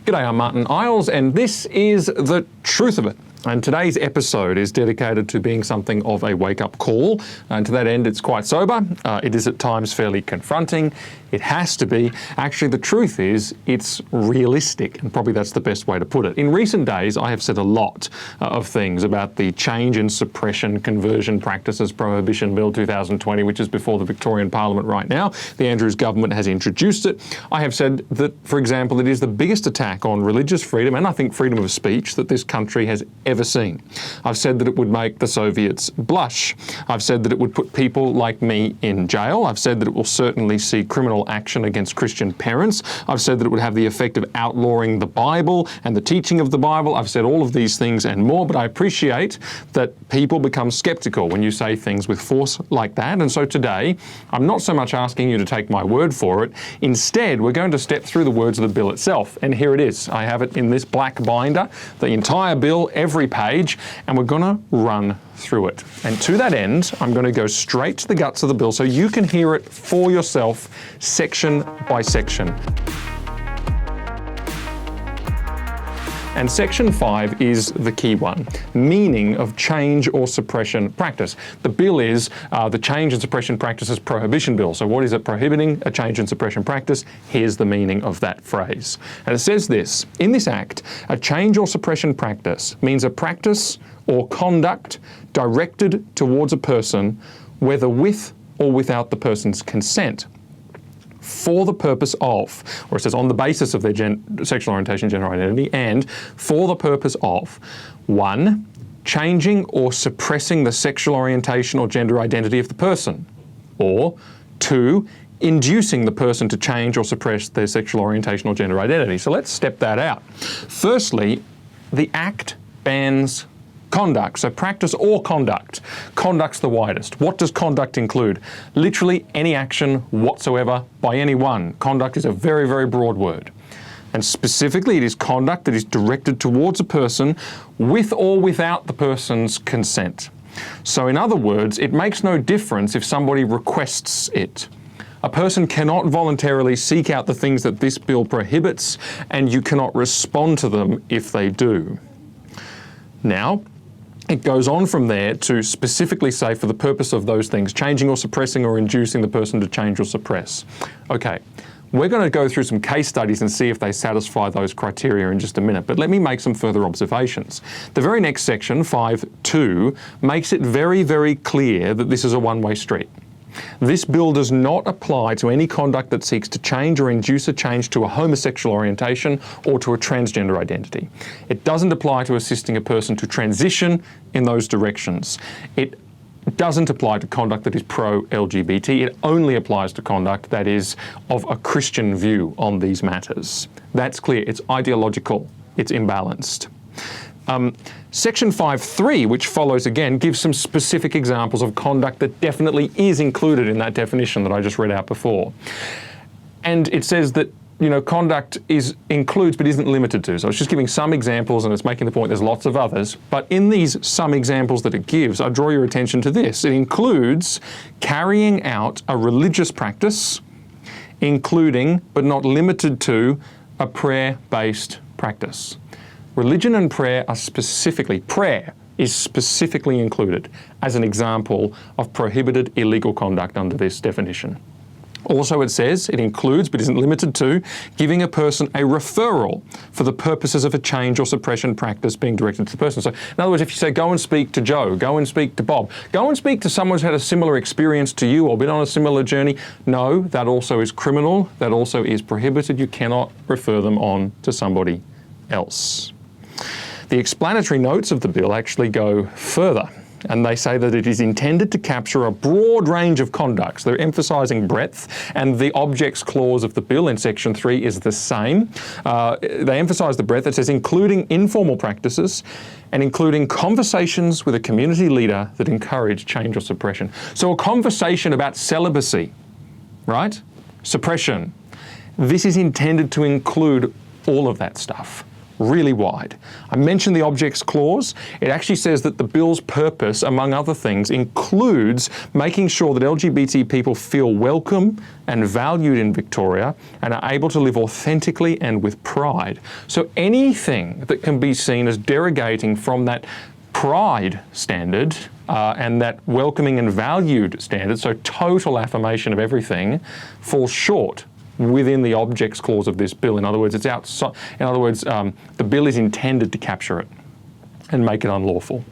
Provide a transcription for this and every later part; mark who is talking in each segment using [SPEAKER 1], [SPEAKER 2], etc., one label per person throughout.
[SPEAKER 1] G'day, I'm Martyn and this is The Truth of It. And today's episode is dedicated to being something of a wake-up call. And to that end, it's quite sober. It is at times fairly confronting. It has to be. Actually, the truth is, it's realistic, and probably that's the best way to put it. In recent days, I have said a lot of things about the change in suppression conversion practices prohibition bill 2020, which is before the Victorian Parliament right now. The Andrews government has introduced it. I have said that, for example, it is the biggest attack on religious freedom, and I think freedom of speech, that this country has ever seen. I've said that it would make the Soviets blush. I've said that it would put people like me in jail. I've said that it will certainly see criminal action against Christian parents. I've said that it would have the effect of outlawing the Bible and the teaching of the Bible. I've said all of these things and more, but I appreciate that people become skeptical when you say things with force like that. And so today, I'm not so much asking you to take my word for it. Instead, we're going to step through the words of the bill itself. And here it is. I have it in this black binder, the entire bill, every page, and we're going to run through it. And to that end, I'm going to go straight to the guts of the bill so you can hear it for yourself, section by section. And section 5 is the key one, meaning of change or suppression practice. The bill is the Change and Suppression Practices Prohibition Bill. So what is it prohibiting? A change and suppression practice. Here's the meaning of that phrase. And it says this: in this act, a change or suppression practice means a practice or conduct directed towards a person, whether with or without the person's consent, for the purpose of, or it says on the basis of their sexual orientation, gender identity, and for the purpose of, 1, changing or suppressing the sexual orientation or gender identity of the person, or 2, inducing the person to change or suppress their sexual orientation or gender identity. So let's step that out. Firstly, the Act bans conduct, so practice or conduct. Conduct's the widest. What does conduct include? Literally any action whatsoever by anyone. Conduct is a very, very broad word. And specifically, it is conduct that is directed towards a person with or without the person's consent. So in other words, it makes no difference if somebody requests it. A person cannot voluntarily seek out the things that this bill prohibits, and you cannot respond to them if they do. Now, it goes on from there to specifically say for the purpose of those things, changing or suppressing or inducing the person to change or suppress. Okay, we're going to go through some case studies and see if they satisfy those criteria in just a minute, but let me make some further observations. The very next section, 5.2, makes it very, very clear that this is a one-way street. This bill does not apply to any conduct that seeks to change or induce a change to a homosexual orientation or to a transgender identity. It doesn't apply to assisting a person to transition in those directions. It doesn't apply to conduct that is pro-LGBT. It only applies to conduct that is of a Christian view on these matters. That's clear. It's ideological. It's imbalanced. Section 5.3, which follows again, gives some specific examples of conduct that definitely is included in that definition that I just read out before. And it says that, conduct includes but isn't limited to. So it's just giving some examples, and it's making the point there's lots of others. But in these some examples that it gives, I draw your attention to this. It includes carrying out a religious practice, including but not limited to a prayer-based practice. Religion and prayer is specifically included as an example of prohibited illegal conduct under this definition. Also, it says it includes, but isn't limited to, giving a person a referral for the purposes of a change or suppression practice being directed to the person. So, in other words, if you say, go and speak to Joe, go and speak to Bob, go and speak to someone who's had a similar experience to you or been on a similar journey, no, that also is criminal. That also is prohibited. You cannot refer them on to somebody else. The explanatory notes of the bill actually go further, and they say that it is intended to capture a broad range of conducts. They're emphasising breadth, and the objects clause of the bill in section 3 is the same. They emphasise the breadth. It says including informal practices and including conversations with a community leader that encourage change or suppression. So a conversation about celibacy, right? Suppression. This is intended to include all of that stuff. really wide. I mentioned the objects clause. It actually says that the bill's purpose, among other things, includes making sure that LGBT people feel welcome and valued in Victoria and are able to live authentically and with pride. So anything that can be seen as derogating from that pride standard and that welcoming and valued standard, so total affirmation of everything, falls short within the objects clause of this bill. In other words, it's outside. In other words, the bill is intended to capture it and make it unlawful.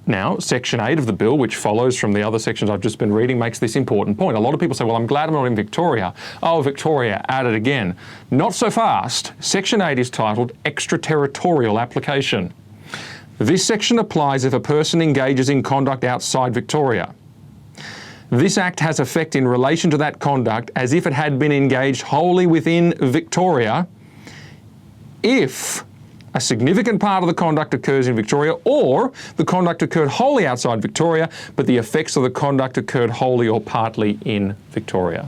[SPEAKER 1] Now, Section 8 of the bill, which follows from the other sections I've just been reading, makes this important point. A lot of people say, well, I'm glad I'm not in Victoria. Oh, Victoria, at it again. Not so fast. Section 8 is titled Extraterritorial Application. This section applies if a person engages in conduct outside Victoria. This Act has effect in relation to that conduct as if it had been engaged wholly within Victoria if a significant part of the conduct occurs in Victoria, or the conduct occurred wholly outside Victoria, but the effects of the conduct occurred wholly or partly in Victoria.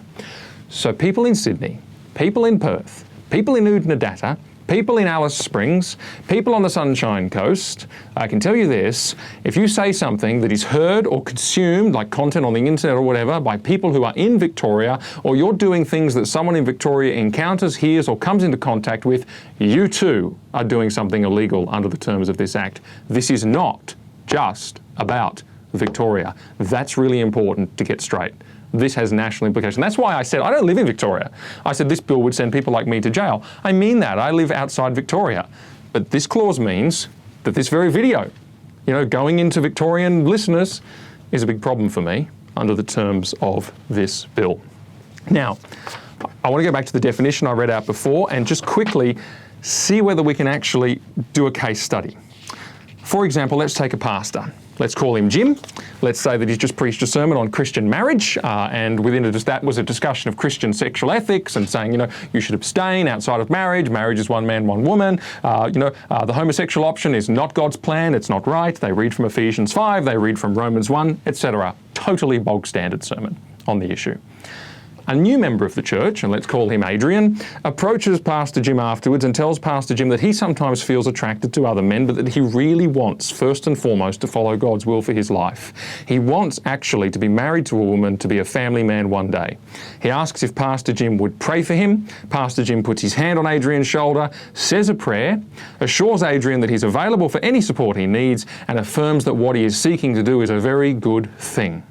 [SPEAKER 1] So people in Sydney, people in Perth, people in Oodnadatta, people in Alice Springs, people on the Sunshine Coast, I can tell you this, if you say something that is heard or consumed, like content on the internet or whatever, by people who are in Victoria, or you're doing things that someone in Victoria encounters, hears, or comes into contact with, you too are doing something illegal under the terms of this Act. This is not just about Victoria. That's really important to get straight. This has national implication. That's why I said I don't live in Victoria. I said this bill would send people like me to jail. I mean that. I live outside Victoria. But this clause means that this very video, going into Victorian listeners is a big problem for me under the terms of this bill. Now, I want to go back to the definition I read out before and just quickly see whether we can actually do a case study. For example, let's take a pastor. Let's call him Jim. Let's say that he's just preached a sermon on Christian marriage, and within it, that was a discussion of Christian sexual ethics and saying, you should abstain outside of marriage. Marriage is one man, one woman. The homosexual option is not God's plan. It's not right. They read from Ephesians 5. They read from Romans 1, etc. Totally bog standard sermon on the issue. A new member of the church, and let's call him Adrian, approaches Pastor Jim afterwards and tells Pastor Jim that he sometimes feels attracted to other men, but that he really wants, first and foremost, to follow God's will for his life. He wants actually to be married to a woman, to be a family man one day. He asks if Pastor Jim would pray for him. Pastor Jim puts his hand on Adrian's shoulder, says a prayer, assures Adrian that he's available for any support he needs, and affirms that what he is seeking to do is a very good thing.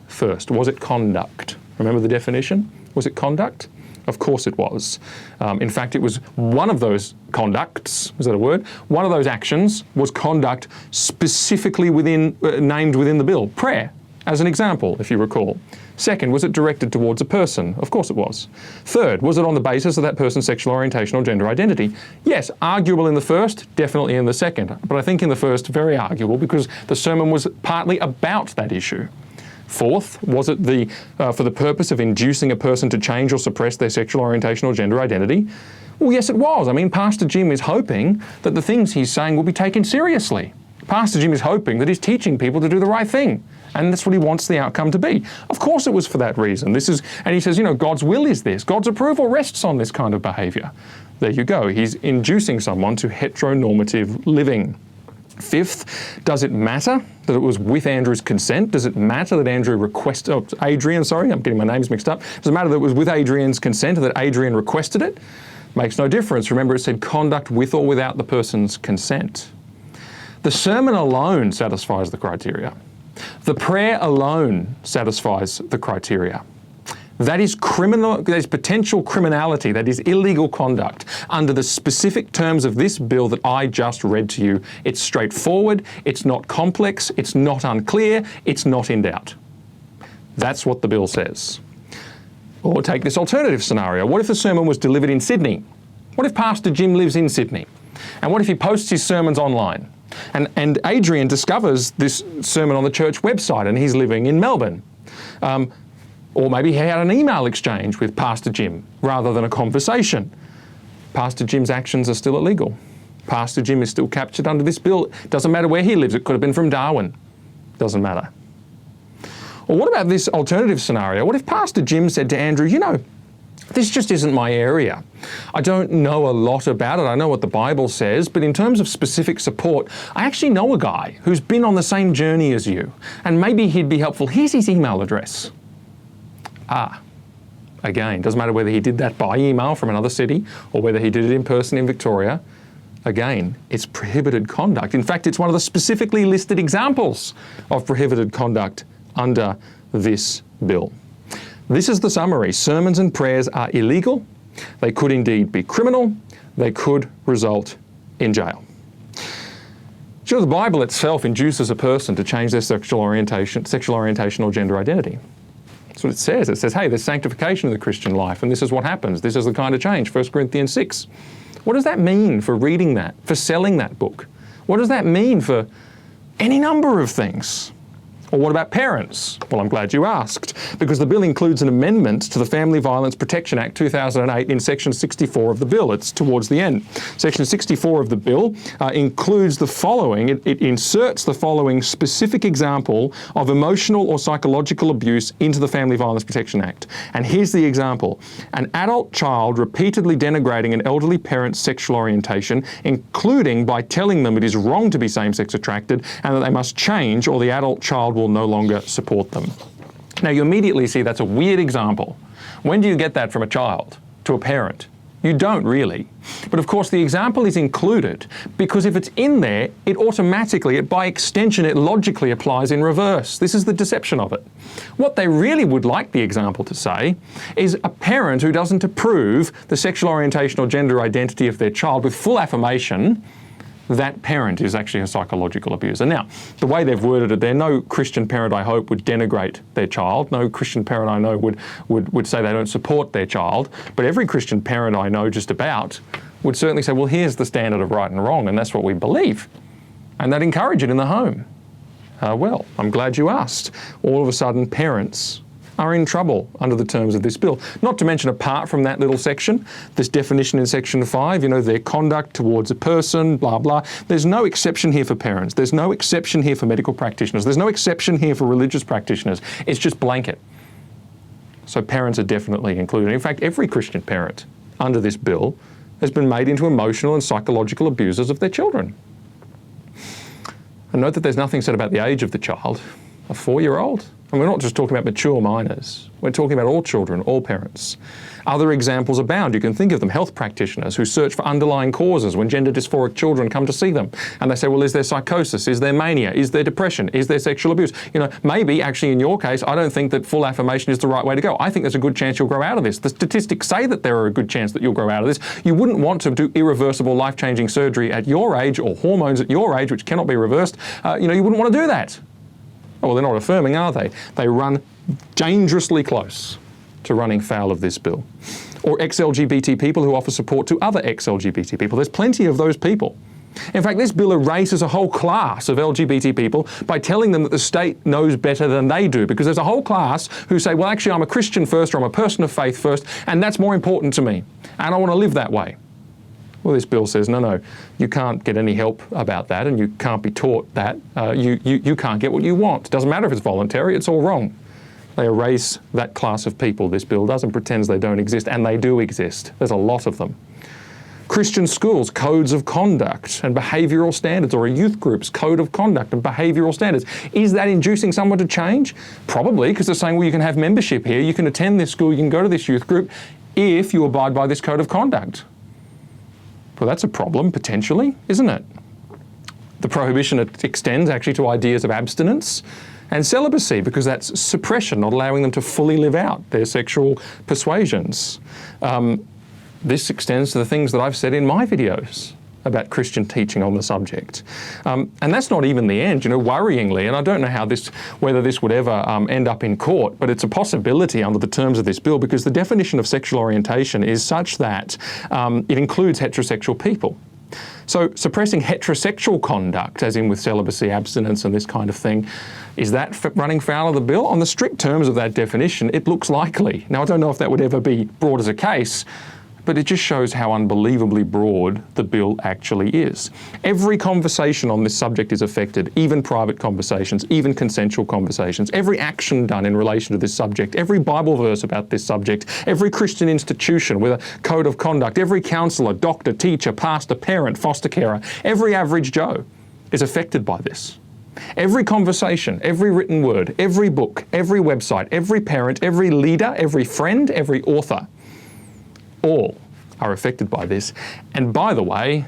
[SPEAKER 1] First, was it conduct? Remember the definition? Was it conduct? Of course it was. In fact, it was one of those conducts, is that a word? One of those actions was conduct specifically named within the bill. Prayer, as an example, if you recall. Second, was it directed towards a person? Of course it was. Third, was it on the basis of that person's sexual orientation or gender identity? Yes, arguable in the first, definitely in the second. But I think in the first, very arguable, because the sermon was partly about that issue. Fourth, was it for the purpose of inducing a person to change or suppress their sexual orientation or gender identity? Well, yes, it was. I mean, Pastor Jim is hoping that the things he's saying will be taken seriously. Pastor Jim is hoping that he's teaching people to do the right thing. And that's what he wants the outcome to be. Of course it was for that reason. And he says, God's will is this. God's approval rests on this kind of behaviour. There you go. He's inducing someone to heteronormative living. Fifth, does it matter that it was with Andrew's consent? Does it matter that Adrian, I'm getting my names mixed up. Does it matter that it was with Adrian's consent or that Adrian requested it? Makes no difference. Remember, it said conduct with or without the person's consent. The sermon alone satisfies the criteria. The prayer alone satisfies the criteria. That is potential criminality, that is illegal conduct under the specific terms of this bill that I just read to you. It's straightforward, it's not complex, it's not unclear, it's not in doubt. That's what the bill says. Or take this alternative scenario. What if the sermon was delivered in Sydney? What if Pastor Jim lives in Sydney? And what if he posts his sermons online? And Adrian discovers this sermon on the church website and he's living in Melbourne. Or maybe he had an email exchange with Pastor Jim rather than a conversation. Pastor Jim's actions are still illegal. Pastor Jim is still captured under this bill. Doesn't matter where he lives. It could have been from Darwin. Doesn't matter. Or what about this alternative scenario? What if Pastor Jim said to Andrew, This just isn't my area. I don't know a lot about it. I know what the Bible says, but in terms of specific support, I actually know a guy who's been on the same journey as you, and maybe he'd be helpful. Here's his email address. Again, doesn't matter whether he did that by email from another city or whether he did it in person in Victoria. Again, it's prohibited conduct. In fact, it's one of the specifically listed examples of prohibited conduct under this bill. This is the summary. Sermons and prayers are illegal. They could indeed be criminal. They could result in jail. Sure, the Bible itself induces a person to change their sexual orientation or gender identity. That's what it says. It says, hey, there's sanctification in the Christian life, and this is what happens. This is the kind of change, 1 Corinthians 6. What does that mean for reading that, for selling that book? What does that mean for any number of things? Or what about parents? Well, I'm glad you asked, because the bill includes an amendment to the Family Violence Protection Act 2008 in Section 64 of the bill. It's towards the end. Section 64 of the bill includes the following. It inserts the following specific example of emotional or psychological abuse into the Family Violence Protection Act. And here's the example. An adult child repeatedly denigrating an elderly parent's sexual orientation, including by telling them it is wrong to be same-sex attracted and that they must change or the adult child will no longer support them. Now you immediately see that's a weird example. When do you get that from a child to a parent? You don't really. But of course the example is included because if it's in there, it automatically, by extension, it logically applies in reverse. This is the deception of it. What they really would like the example to say is a parent who doesn't approve the sexual orientation or gender identity of their child with full affirmation, that parent is actually a psychological abuser. Now, the way they've worded it there, no Christian parent, I hope, would denigrate their child. No Christian parent I know would say they don't support their child. But every Christian parent I know just about would certainly say, well, here's the standard of right and wrong, and that's what we believe. And they'd encourage it in the home. Well, I'm glad you asked. All of a sudden, parents are in trouble under the terms of this bill. Not to mention, apart from that little section, this definition in Section 5, their conduct towards a person, blah, blah. There's no exception here for parents. There's no exception here for medical practitioners. There's no exception here for religious practitioners. It's just blanket. So parents are definitely included. In fact, every Christian parent under this bill has been made into emotional and psychological abusers of their children. And note that there's nothing said about the age of the child. A 4-year-old? And we're not just talking about mature minors. We're talking about all children, all parents. Other examples abound. You can think of them. Health practitioners who search for underlying causes when gender dysphoric children come to see them. And they say, well, is there psychosis? Is there mania? Is there depression? Is there sexual abuse? Maybe actually in your case, I don't think that full affirmation is the right way to go. I think there's a good chance you'll grow out of this. The statistics say that there are a good chance that you'll grow out of this. You wouldn't want to do irreversible life-changing surgery at your age or hormones at your age, which cannot be reversed. You wouldn't want to do that. Oh, well, they're not affirming, are they? They run dangerously close to running foul of this bill. Or ex-LGBT people who offer support to other ex-LGBT people. There's plenty of those people. In fact, this bill erases a whole class of LGBT people by telling them that the state knows better than they do, because there's a whole class who say, well, actually, I'm a Christian first, or I'm a person of faith first, and that's more important to me, and I want to live that way. Well, this bill says, no, you can't get any help about that, and you can't be taught that. You can't get what you want. It doesn't matter if it's voluntary, it's all wrong. They erase that class of people, this bill does, and pretends they don't exist, and they do exist. There's a lot of them. Christian schools, codes of conduct and behavioural standards, or a youth group's code of conduct and behavioural standards. Is that inducing someone to change? Probably, because they're saying, well, you can have membership here, you can attend this school, you can go to this youth group, if you abide by this code of conduct. Well, that's a problem, potentially, isn't it? The prohibition extends actually to ideas of abstinence and celibacy, because that's suppression, not allowing them to fully live out their sexual persuasions. This extends to the things that I've said in my videos about Christian teaching on the subject. And that's not even the end, worryingly, and I don't know whether this would ever end up in court, but it's a possibility under the terms of this bill, because the definition of sexual orientation is such that it includes heterosexual people. So suppressing heterosexual conduct, as in with celibacy, abstinence and this kind of thing, is that running foul of the bill? On the strict terms of that definition, it looks likely. Now, I don't know if that would ever be brought as a case, but it just shows how unbelievably broad the bill actually is. Every conversation on this subject is affected, even private conversations, even consensual conversations. Every action done in relation to this subject, every Bible verse about this subject, every Christian institution with a code of conduct, every counsellor, doctor, teacher, pastor, parent, foster carer, every average Joe is affected by this. Every conversation, every written word, every book, every website, every parent, every leader, every friend, every author, all are affected by this. And by the way,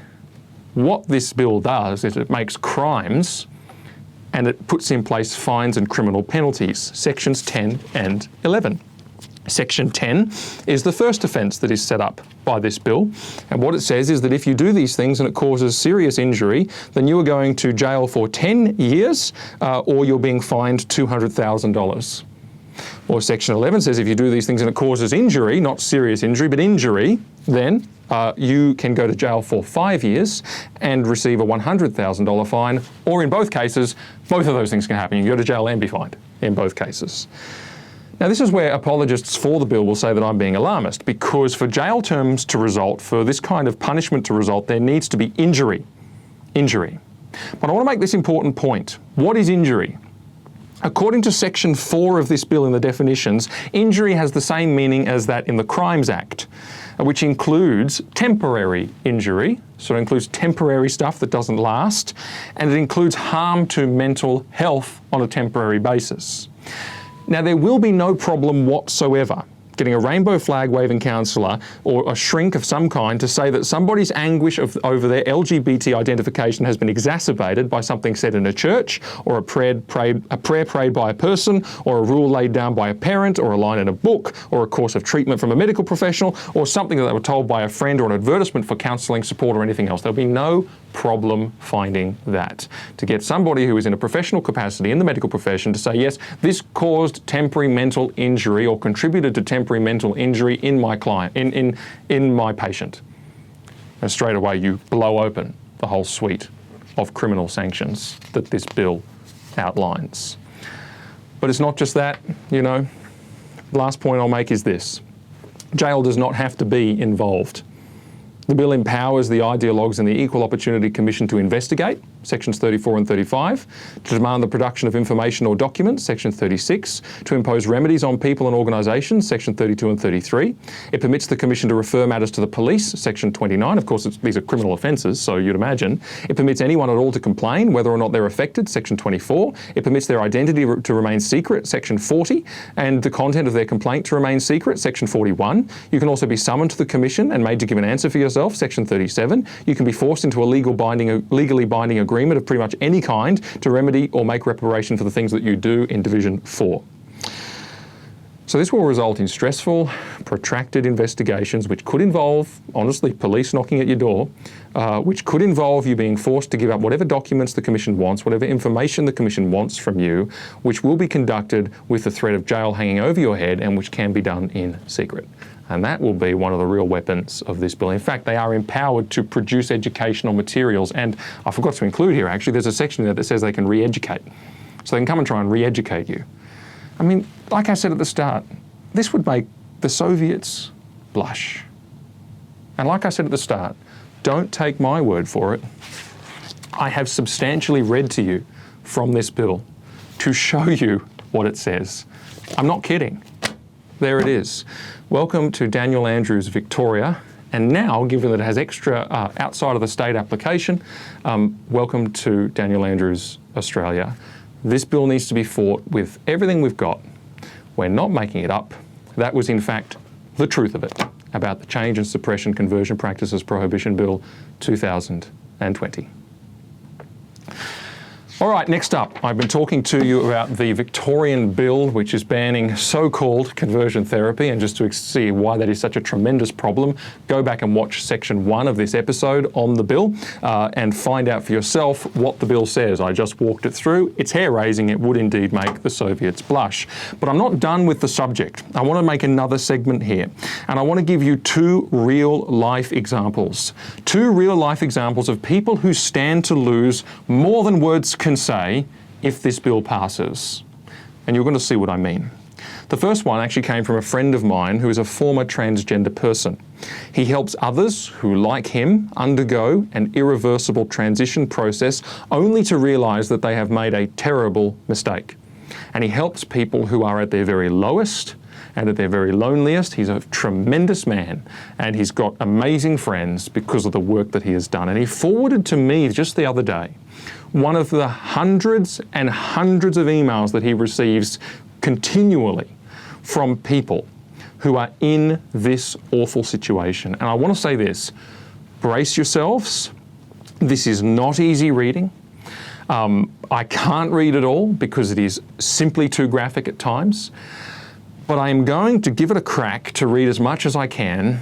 [SPEAKER 1] what this bill does is it makes crimes and it puts in place fines and criminal penalties, sections 10 and 11. Section 10 is the first offence that is set up by this bill. And what it says is that if you do these things and it causes serious injury, then you are going to jail for 10 years or you're being fined $200,000. Or Section 11 says if you do these things and it causes injury, not serious injury, but injury, then you can go to jail for 5 years and receive a $100,000 fine, or in both cases, both of those things can happen. You can go to jail and be fined in both cases. Now, this is where apologists for the bill will say that I'm being alarmist, because for jail terms to result, for this kind of punishment to result, there needs to be injury. Injury. But I want to make this important point. What is injury? According to Section 4 of this bill in the definitions, injury has the same meaning as that in the Crimes Act, which includes temporary injury, so it includes temporary stuff that doesn't last, and it includes harm to mental health on a temporary basis. Now, there will be no problem whatsoever getting a rainbow flag waving counsellor or a shrink of some kind to say that somebody's anguish over their LGBT identification has been exacerbated by something said in a church, or a prayer prayed by a person, or a rule laid down by a parent, or a line in a book, or a course of treatment from a medical professional, or something that they were told by a friend, or an advertisement for counselling support or anything else. There'll be no problem finding that. To get somebody who is in a professional capacity in the medical profession to say, yes, this caused temporary mental injury or contributed to temporary mental injury in my client, in my patient. And straight away you blow open the whole suite of criminal sanctions that this bill outlines. But it's not just that, you know. Last point I'll make is this. Jail does not have to be involved. The bill empowers the ideologues and the Equal Opportunity Commission to investigate, sections 34 and 35, to demand the production of information or documents, section 36, to impose remedies on people and organisations, section 32 and 33. It permits the Commission to refer matters to the police, section 29. Of course, these are criminal offences, so you'd imagine. It permits anyone at all to complain, whether or not they're affected, section 24. It permits their identity to remain secret, section 40, and the content of their complaint to remain secret, section 41. You can also be summoned to the Commission and made to give an answer for yourself, section 37. You can be forced into a legally binding agreement of pretty much any kind to remedy or make reparation for the things that you do in Division 4. So this will result in stressful, protracted investigations, which could involve, honestly, police knocking at your door, which could involve you being forced to give up whatever documents the Commission wants, whatever information the Commission wants from you, which will be conducted with the threat of jail hanging over your head and which can be done in secret. And that will be one of the real weapons of this bill. In fact, they are empowered to produce educational materials. And I forgot to include here, actually, there's a section there that says they can re-educate. So they can come and try and re-educate you. I mean, like I said at the start, this would make the Soviets blush. And like I said at the start, don't take my word for it. I have substantially read to you from this bill to show you what it says. I'm not kidding. There it is. Welcome to Daniel Andrews Victoria. And now, given that it has extra outside of the state application, welcome to Daniel Andrews Australia. This bill needs to be fought with everything we've got. We're not making it up. That was, in fact, the truth of it about the Change and Suppression Conversion Practices Prohibition Bill 2020. All right, next up, I've been talking to you about the Victorian bill, which is banning so-called conversion therapy, and just to see why that is such a tremendous problem, go back and watch section 1 of this episode on the bill and find out for yourself what the bill says. I just walked it through. It's hair-raising. It would indeed make the Soviets blush. But I'm not done with the subject. I want to make another segment here, and I want to give you 2 real-life examples. 2 real-life examples of people who stand to lose more than words can say if this bill passes. And you're going to see what I mean. The first one actually came from a friend of mine who is a former transgender person. He helps others who, like him, undergo an irreversible transition process only to realise that they have made a terrible mistake. And he helps people who are at their very lowest and at their very loneliest. He's a tremendous man, and he's got amazing friends because of the work that he has done. And he forwarded to me just the other day one of the hundreds and hundreds of emails that he receives continually from people who are in this awful situation. And I want to say this, brace yourselves. This is not easy reading. I can't read it all because it is simply too graphic at times. But I am going to give it a crack to read as much as I can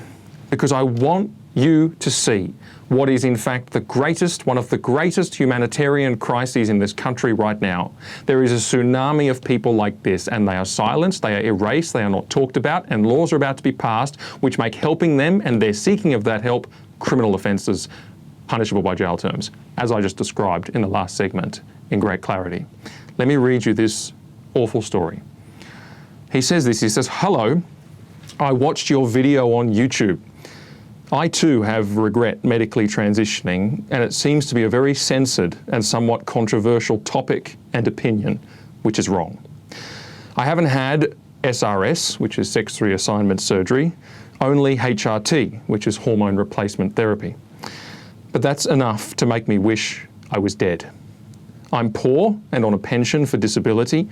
[SPEAKER 1] because I want you to see what is in fact one of the greatest humanitarian crises in this country right now. There is a tsunami of people like this, and they are silenced, they are erased, they are not talked about, and laws are about to be passed which make helping them and their seeking of that help criminal offences punishable by jail terms, as I just described in the last segment in great clarity. Let me read you this awful story. He says this, he says, "Hello, I watched your video on YouTube. I too have regret medically transitioning, and it seems to be a very censored and somewhat controversial topic and opinion, which is wrong. I haven't had SRS, which is sex reassignment surgery, only HRT, which is hormone replacement therapy. But that's enough to make me wish I was dead. I'm poor and on a pension for disability,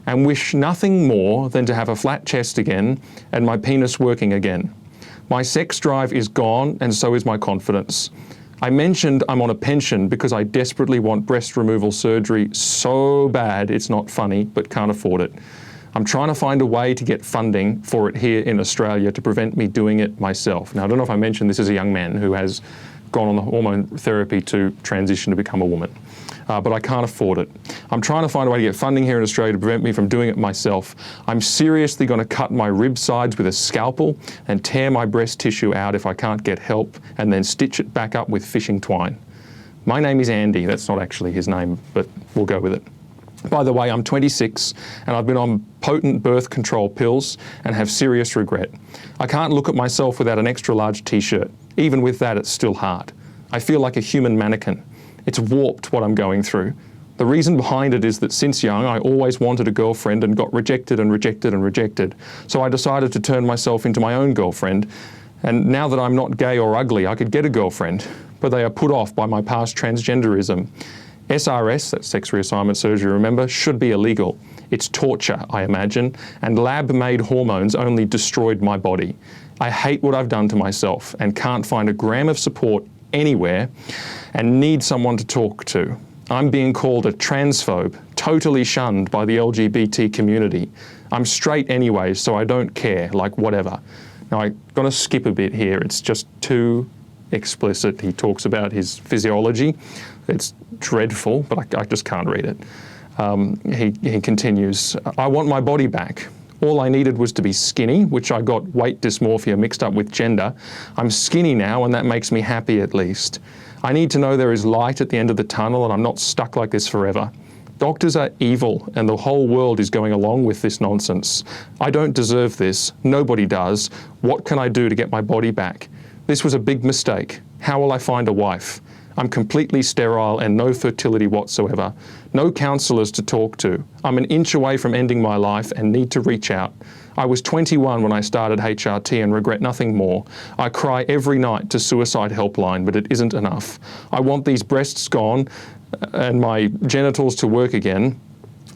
[SPEAKER 1] and wish nothing more than to have a flat chest again and my penis working again. My sex drive is gone, and so is my confidence. I mentioned I'm on a pension because I desperately want breast removal surgery so bad it's not funny, but can't afford it. I'm trying to find a way to get funding for it here in Australia to prevent me doing it myself." Now, I don't know if I mentioned this is a young man who has gone on the hormone therapy to transition to become a woman. But I can't afford it. I'm trying to find a way to get funding here in Australia to prevent me from doing it myself. I'm seriously going to cut my rib sides with a scalpel and tear my breast tissue out if I can't get help, and then stitch it back up with fishing twine. My name is Andy. That's not actually his name, but we'll go with it. By the way, I'm 26 and I've been on potent birth control pills and have serious regret. I can't look at myself without an extra large t-shirt. Even with that, it's still hard. I feel like a human mannequin. It's warped what I'm going through. The reason behind it is that since young, I always wanted a girlfriend and got rejected and rejected and rejected. So I decided to turn myself into my own girlfriend. And now that I'm not gay or ugly, I could get a girlfriend, but they are put off by my past transgenderism. SRS, that's sex reassignment surgery, remember, should be illegal. It's torture, I imagine, and lab-made hormones only destroyed my body. I hate what I've done to myself and can't find a gram of support anywhere and need someone to talk to. I'm being called a transphobe, totally shunned by the LGBT community. I'm straight anyway, so I don't care, like whatever." Now, I'm going to skip a bit here. It's just too explicit. He talks about his physiology. It's dreadful, but I just can't read it. He continues, "I want my body back. All I needed was to be skinny, which I got weight dysmorphia mixed up with gender. I'm skinny now, and that makes me happy at least. I need to know there is light at the end of the tunnel, and I'm not stuck like this forever. Doctors are evil, and the whole world is going along with this nonsense. I don't deserve this. Nobody does. What can I do to get my body back? This was a big mistake. How will I find a wife? I'm completely sterile and no fertility whatsoever. No counsellors to talk to. I'm an inch away from ending my life and need to reach out. I was 21 when I started HRT and regret nothing more. I cry every night to Suicide Helpline, but it isn't enough. I want these breasts gone and my genitals to work again.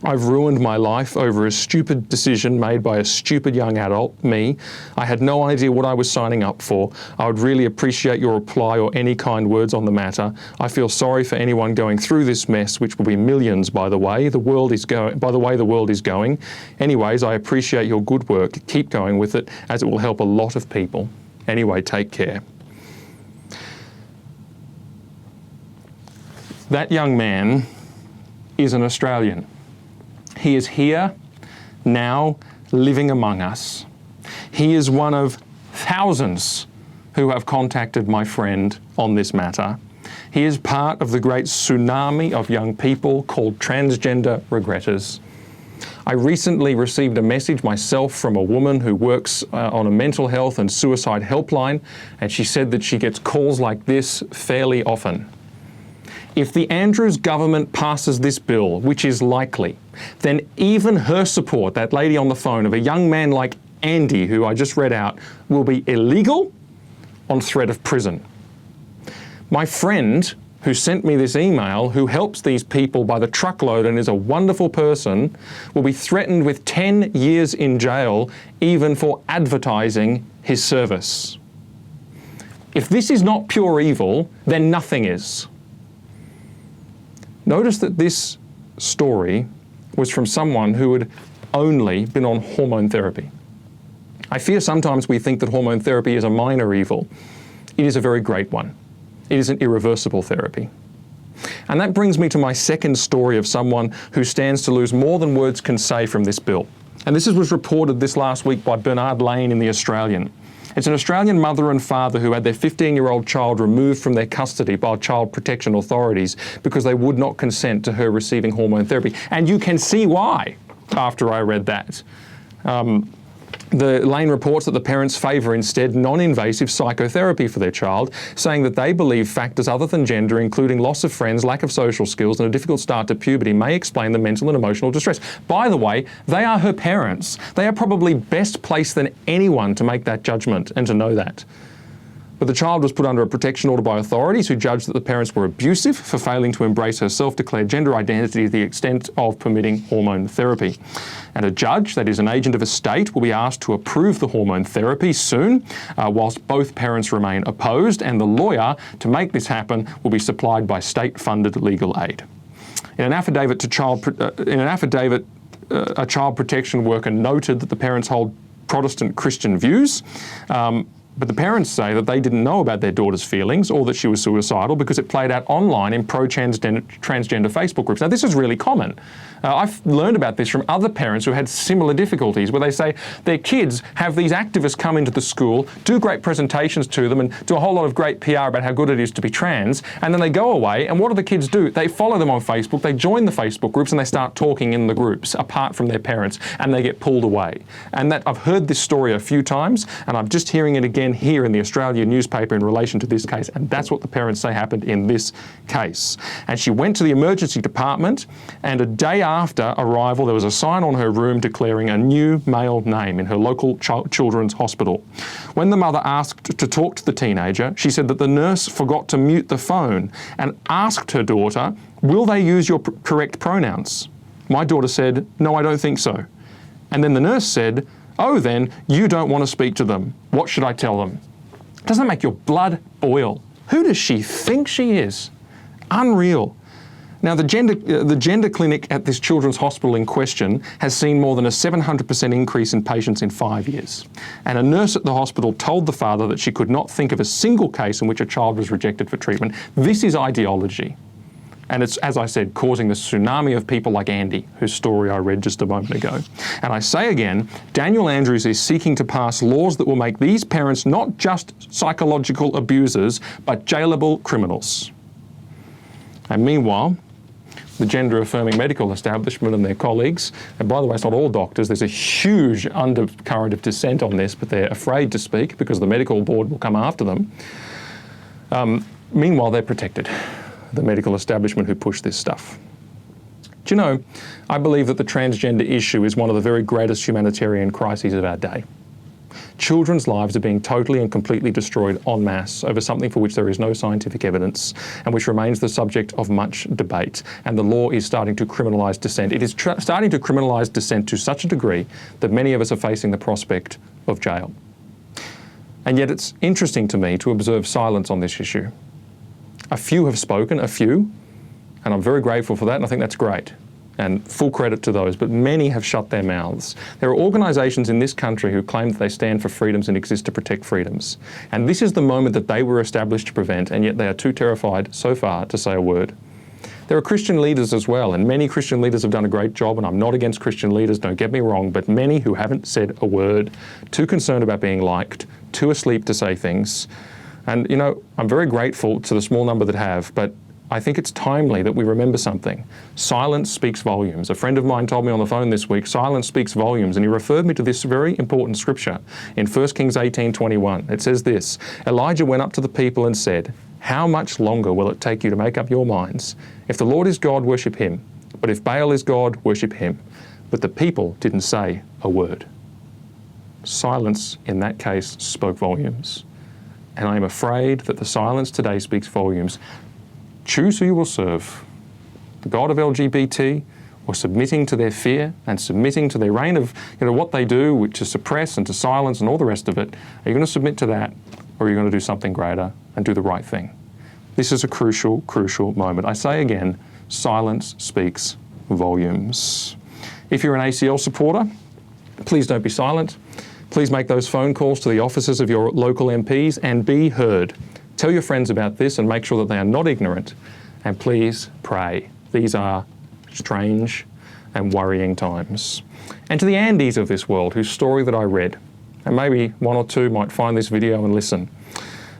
[SPEAKER 1] I've ruined my life over a stupid decision made by a stupid young adult, me. I had no idea what I was signing up for. I would really appreciate your reply or any kind words on the matter. I feel sorry for anyone going through this mess, which will be millions, by the way. The world is going. Anyways, I appreciate your good work. Keep going with it, as it will help a lot of people. Anyway, take care." That young man is an Australian. He is here, now, living among us. He is one of thousands who have contacted my friend on this matter. He is part of the great tsunami of young people called transgender regretters. I recently received a message myself from a woman who works on a mental health and suicide helpline, and she said that she gets calls like this fairly often. If the Andrews government passes this bill, which is likely, then even her support, that lady on the phone, of a young man like Andy, who I just read out, will be illegal on threat of prison. My friend who sent me this email, who helps these people by the truckload and is a wonderful person, will be threatened with 10 years in jail even for advertising his service. If this is not pure evil, then nothing is. Notice that this story was from someone who had only been on hormone therapy. I fear sometimes we think that hormone therapy is a minor evil. It is a very great one. It is an irreversible therapy. And that brings me to my second story of someone who stands to lose more than words can say from this bill. And this was reported this last week by Bernard Lane in The Australian. It's an Australian mother and father who had their 15-year-old child removed from their custody by child protection authorities because they would not consent to her receiving hormone therapy. And you can see why after I read that. The Lane reports that the parents favour instead non-invasive psychotherapy for their child, saying that they believe factors other than gender, including loss of friends, lack of social skills and a difficult start to puberty, may explain the mental and emotional distress. By the way, they are her parents. They are probably best placed than anyone to make that judgment and to know that. But the child was put under a protection order by authorities who judged that the parents were abusive for failing to embrace her self-declared gender identity to the extent of permitting hormone therapy. And a judge, that is an agent of a state, will be asked to approve the hormone therapy soon, whilst both parents remain opposed, and the lawyer to make this happen will be supplied by state-funded legal aid. In an affidavit, a child protection worker noted that the parents hold Protestant Christian views, but the parents say that they didn't know about their daughter's feelings or that she was suicidal because it played out online in pro-transgender Facebook groups. Now, this is really common. I've learned about this from other parents who had similar difficulties, where they say their kids have these activists come into the school, do great presentations to them and do a whole lot of great PR about how good it is to be trans, and then they go away, and what do the kids do? They follow them on Facebook, they join the Facebook groups, and they start talking in the groups apart from their parents, and they get pulled away. And that, I've heard this story a few times, and I'm just hearing it again here in the Australian newspaper in relation to this case, and that's what the parents say happened in this case. And she went to the emergency department, and a day after arrival there was a sign on her room declaring a new male name in her local children's hospital. When the mother asked to talk to the teenager, she said that the nurse forgot to mute the phone and asked her daughter, "Will they use your correct pronouns?" My daughter said, "No, I don't think so." And then the nurse said, "Oh, then you don't want to speak to them. What should I tell them?" Doesn't that make your blood boil? Who does she think she is? Unreal. Now, the gender clinic at this children's hospital in question has seen more than a 700% increase in patients in 5 years. And a nurse at the hospital told the father that she could not think of a single case in which a child was rejected for treatment. This is ideology. And it's, as I said, causing the tsunami of people like Andy, whose story I read just a moment ago. And I say again, Daniel Andrews is seeking to pass laws that will make these parents not just psychological abusers, but jailable criminals. And meanwhile, the gender-affirming medical establishment and their colleagues, and by the way, it's not all doctors, there's a huge undercurrent of dissent on this, but they're afraid to speak because the medical board will come after them. Meanwhile, they're protected. The medical establishment who push this stuff. Do you know, I believe that the transgender issue is one of the very greatest humanitarian crises of our day. Children's lives are being totally and completely destroyed en masse over something for which there is no scientific evidence and which remains the subject of much debate. And the law is starting to criminalise dissent. It is starting to criminalise dissent to such a degree that many of us are facing the prospect of jail. And yet it's interesting to me to observe silence on this issue. A few have spoken, and I'm very grateful for that, and I think that's great. And full credit to those, but many have shut their mouths. There are organisations in this country who claim that they stand for freedoms and exist to protect freedoms. And this is the moment that they were established to prevent, and yet they are too terrified so far to say a word. There are Christian leaders as well, and many Christian leaders have done a great job, and I'm not against Christian leaders, don't get me wrong, but many who haven't said a word, too concerned about being liked, too asleep to say things. And, you know, I'm very grateful to the small number that have, but I think it's timely that we remember something. Silence speaks volumes. A friend of mine told me on the phone this week, silence speaks volumes, and he referred me to this very important scripture in 1 Kings 18:21. It says this, Elijah went up to the people and said, how much longer will it take you to make up your minds? If the Lord is God, worship him. But if Baal is God, worship him. But the people didn't say a word. Silence in that case spoke volumes. And I am afraid that the silence today speaks volumes. Choose who you will serve, the God of LGBT, or submitting to their fear and submitting to their reign of what they do, which is suppress and to silence and all the rest of it. Are you going to submit to that, or are you going to do something greater and do the right thing? This is a crucial, crucial moment. I say again, silence speaks volumes. If you're an ACL supporter, please don't be silent. Please make those phone calls to the offices of your local MPs and be heard. Tell your friends about this and make sure that they are not ignorant. And please pray. These are strange and worrying times. And to the Andes of this world, whose story that I read, and maybe one or two might find this video and listen.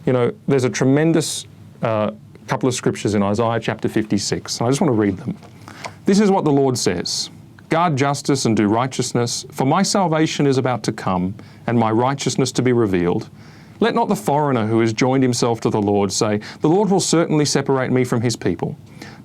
[SPEAKER 1] There's a tremendous couple of scriptures in Isaiah chapter 56. I just want to read them. This is what the Lord says. Guard justice and do righteousness, for my salvation is about to come, and my righteousness to be revealed. Let not the foreigner who has joined himself to the Lord say, the Lord will certainly separate me from his people.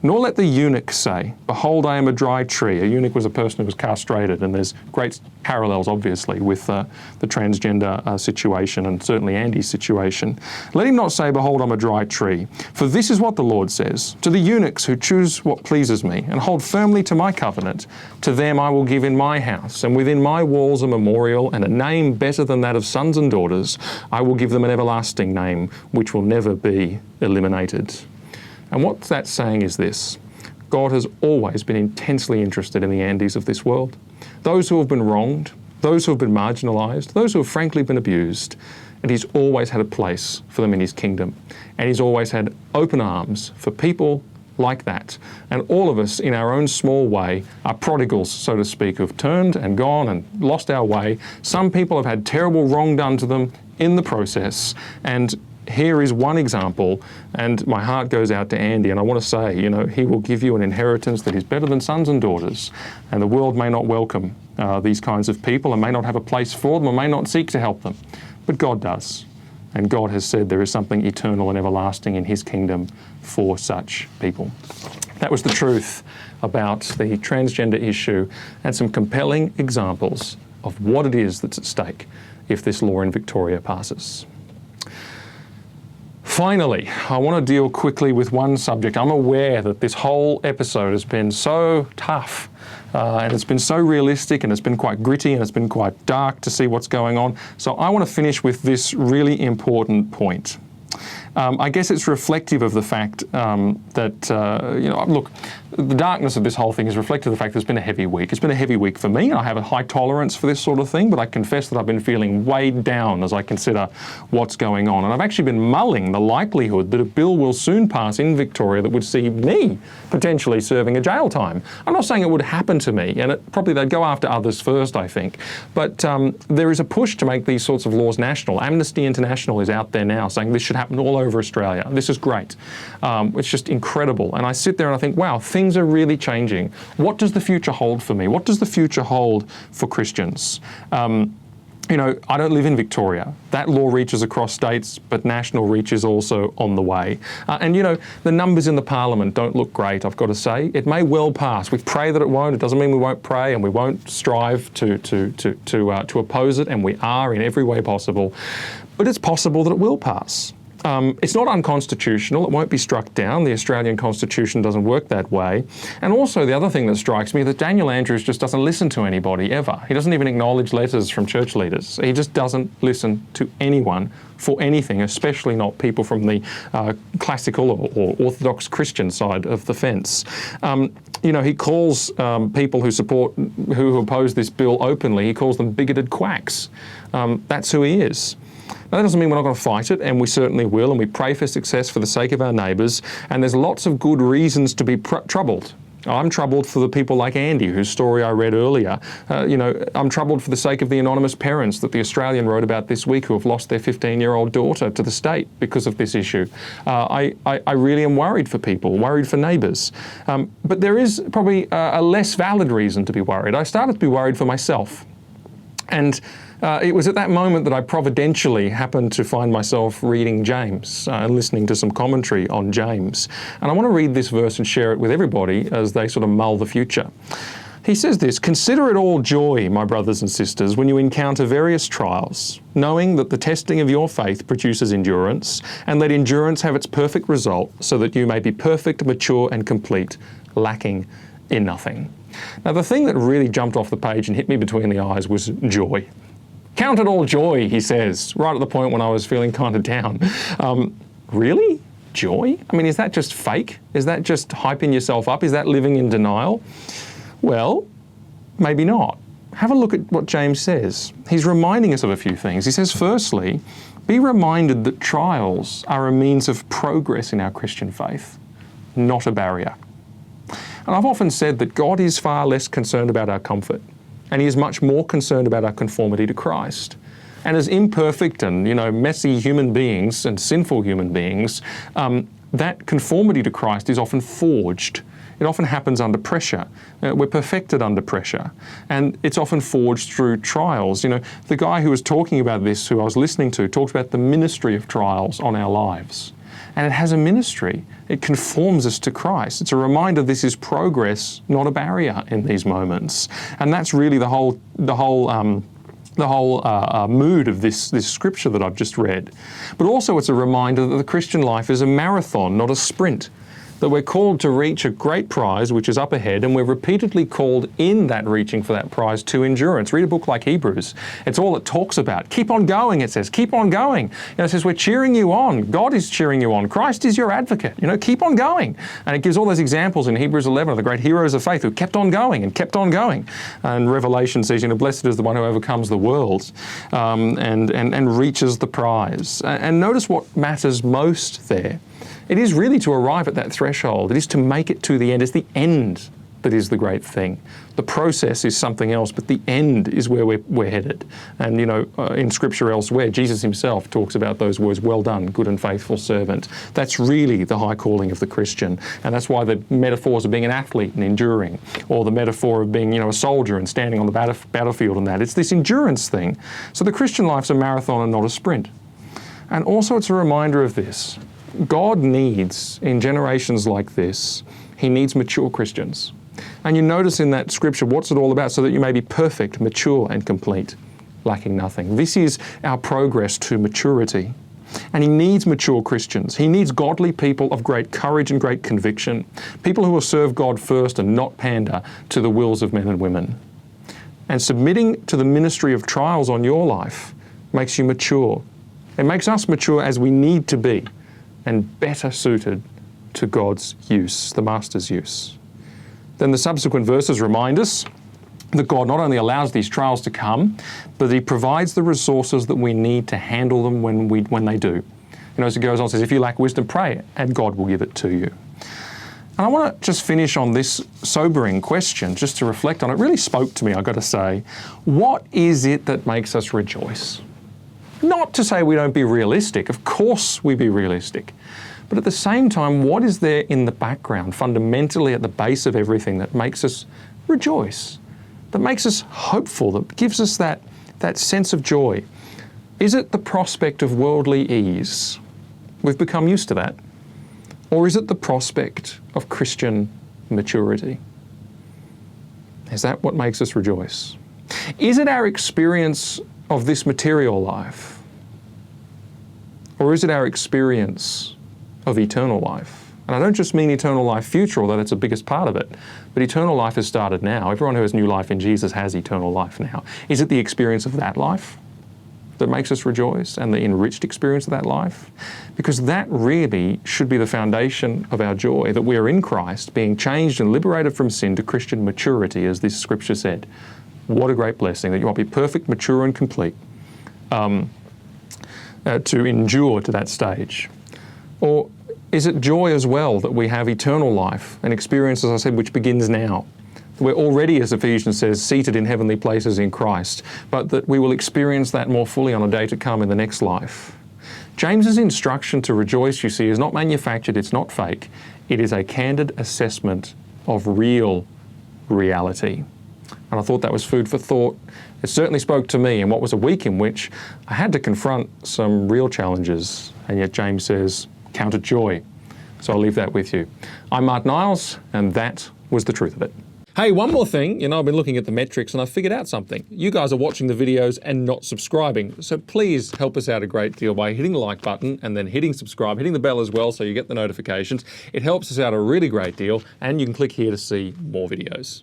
[SPEAKER 1] Nor let the eunuch say, behold, I am a dry tree. A eunuch was a person who was castrated, and there's great parallels, obviously, with the transgender situation and certainly Andy's situation. Let him not say, behold, I'm a dry tree. For this is what the Lord says, to the eunuchs who choose what pleases me and hold firmly to my covenant, to them I will give in my house and within my walls a memorial and a name better than that of sons and daughters. I will give them an everlasting name, which will never be eliminated. And what that's saying is this. God has always been intensely interested in the Andes of this world. Those who have been wronged, those who have been marginalised, those who have frankly been abused, and he's always had a place for them in his kingdom. And he's always had open arms for people like that. And all of us, in our own small way, are prodigals, so to speak, who've turned and gone and lost our way. Some people have had terrible wrong done to them in the process, and here is one example, and my heart goes out to Andy, and I want to say, he will give you an inheritance that is better than sons and daughters, and the world may not welcome these kinds of people and may not have a place for them or may not seek to help them, but God does. And God has said there is something eternal and everlasting in his kingdom for such people. That was the truth about the transgender issue and some compelling examples of what it is that's at stake if this law in Victoria passes. Finally, I want to deal quickly with one subject. I'm aware that this whole episode has been so tough and it's been so realistic and it's been quite gritty and it's been quite dark to see what's going on. So I want to finish with this really important point. I guess it's reflective of the fact that, look, the darkness of this whole thing is reflective of the fact that it's been a heavy week. It's been a heavy week for me. I have a high tolerance for this sort of thing, but I confess that I've been feeling weighed down as I consider what's going on. And I've actually been mulling the likelihood that a bill will soon pass in Victoria that would see me potentially serving a jail time. I'm not saying it would happen to me, and they'd go after others first, I think. But there is a push to make these sorts of laws national. Amnesty International is out there now saying this should happen all over Australia. This is great. It's just incredible. And I sit there and I think, wow, things are really changing. What does the future hold for me? What does the future hold for Christians? I don't live in Victoria. That law reaches across states, but national reach is also on the way. The numbers in the Parliament don't look great, I've got to say. It may well pass. We pray that it won't. It doesn't mean we won't pray and we won't strive to oppose it, and we are in every way possible. But it's possible that it will pass. It's not unconstitutional. It won't be struck down. The Australian Constitution doesn't work that way. And also the other thing that strikes me is that Daniel Andrews just doesn't listen to anybody ever. He doesn't even acknowledge letters from church leaders. He just doesn't listen to anyone for anything, especially not people from the classical or Orthodox Christian side of the fence. He calls people who oppose this bill openly, he calls them bigoted quacks. That's who he is. Now, that doesn't mean we're not going to fight it, and we certainly will, and we pray for success for the sake of our neighbours, and there's lots of good reasons to be troubled. I'm troubled for the people like Andy, whose story I read earlier. I'm troubled for the sake of the anonymous parents that the Australian wrote about this week who have lost their 15-year-old daughter to the state because of this issue. I really am worried for people, worried for neighbours. But there is probably a less valid reason to be worried. I started to be worried for myself. And it was at that moment that I providentially happened to find myself reading James and listening to some commentary on James. And I want to read this verse and share it with everybody as they sort of mull the future. He says this: "Consider it all joy, my brothers and sisters, when you encounter various trials, knowing that the testing of your faith produces endurance, and let endurance have its perfect result, so that you may be perfect, mature and complete, lacking in nothing." Now, the thing that really jumped off the page and hit me between the eyes was joy. Count it all joy, he says, right at the point when I was feeling kind of down. Really? Joy? I mean, is that just fake? Is that just hyping yourself up? Is that living in denial? Well, maybe not. Have a look at what James says. He's reminding us of a few things. He says, firstly, be reminded that trials are a means of progress in our Christian faith, not a barrier. And I've often said that God is far less concerned about our comfort, and he is much more concerned about our conformity to Christ. And as imperfect and, messy human beings and sinful human beings, that conformity to Christ is often forged. It often happens under pressure. We're perfected under pressure. And it's often forged through trials. The guy who was talking about this, who I was listening to, talked about the ministry of trials on our lives. And it has a ministry. It conforms us to Christ. It's a reminder this is progress, not a barrier in these moments. And that's really the whole mood of this scripture that I've just read. But also it's a reminder that the Christian life is a marathon, not a sprint. That we're called to reach a great prize which is up ahead, and we're repeatedly called in that reaching for that prize to endurance. Read a book like Hebrews. It's all it talks about. Keep on going, it says. Keep on going. It says we're cheering you on. God is cheering you on. Christ is your advocate. Keep on going. And it gives all those examples in Hebrews 11 of the great heroes of faith who kept on going and kept on going. And Revelation says, blessed is the one who overcomes the world and reaches the prize. And notice what matters most there. It is really to arrive at that threshold. It is to make it to the end. It's the end that is the great thing. The process is something else, but the end is where we're headed. And, in Scripture elsewhere, Jesus himself talks about those words, well done, good and faithful servant. That's really the high calling of the Christian. And that's why the metaphors of being an athlete and enduring, or the metaphor of being, a soldier and standing on the battlefield and that. It's this endurance thing. So the Christian life's a marathon and not a sprint. And also it's a reminder of this. God needs, in generations like this, he needs mature Christians. And you notice in that scripture, what's it all about? So that you may be perfect, mature and complete, lacking nothing. This is our progress to maturity. And he needs mature Christians. He needs godly people of great courage and great conviction, people who will serve God first and not pander to the wills of men and women. And submitting to the ministry of trials on your life makes you mature. It makes us mature as we need to be, and better suited to God's use, the Master's use. Then the subsequent verses remind us that God not only allows these trials to come, but he provides the resources that we need to handle them when they do. As it goes on, it says, if you lack wisdom, pray, and God will give it to you. And I want to just finish on this sobering question, just to reflect on it. It really spoke to me, I've got to say. What is it that makes us rejoice? Not to say we don't be realistic. Of course we be realistic. But at the same time, what is there in the background, fundamentally at the base of everything, that makes us rejoice, that makes us hopeful, that gives us that sense of joy? Is it the prospect of worldly ease? We've become used to that. Or is it the prospect of Christian maturity? Is that what makes us rejoice? Is it our experience of this material life? Or is it our experience of eternal life? And I don't just mean eternal life future, although that's the biggest part of it, but eternal life has started now. Everyone who has new life in Jesus has eternal life now. Is it the experience of that life that makes us rejoice, and the enriched experience of that life? Because that really should be the foundation of our joy, that we are in Christ, being changed and liberated from sin to Christian maturity, as this scripture said. What a great blessing, that you might be perfect, mature and complete, to endure to that stage. Or Is it joy as well that we have eternal life, an experience, as I said, which begins now? We're already, as Ephesians says, seated in heavenly places in Christ, but that we will experience that more fully on a day to come in the next life. James's instruction to rejoice, you see, is not manufactured, it's not fake. It is a candid assessment of real reality. And I thought that was food for thought. It certainly spoke to me in what was a week in which I had to confront some real challenges, and yet James says, count it joy. So I'll leave that with you. I'm Martyn, and that was the truth of it. Hey, one more thing. You know, I've been looking at the metrics and I figured out something. You guys are watching the videos and not subscribing. So please help us out a great deal by hitting the like button and then hitting subscribe, hitting the bell as well so you get the notifications. It helps us out a really great deal, and you can click here to see more videos.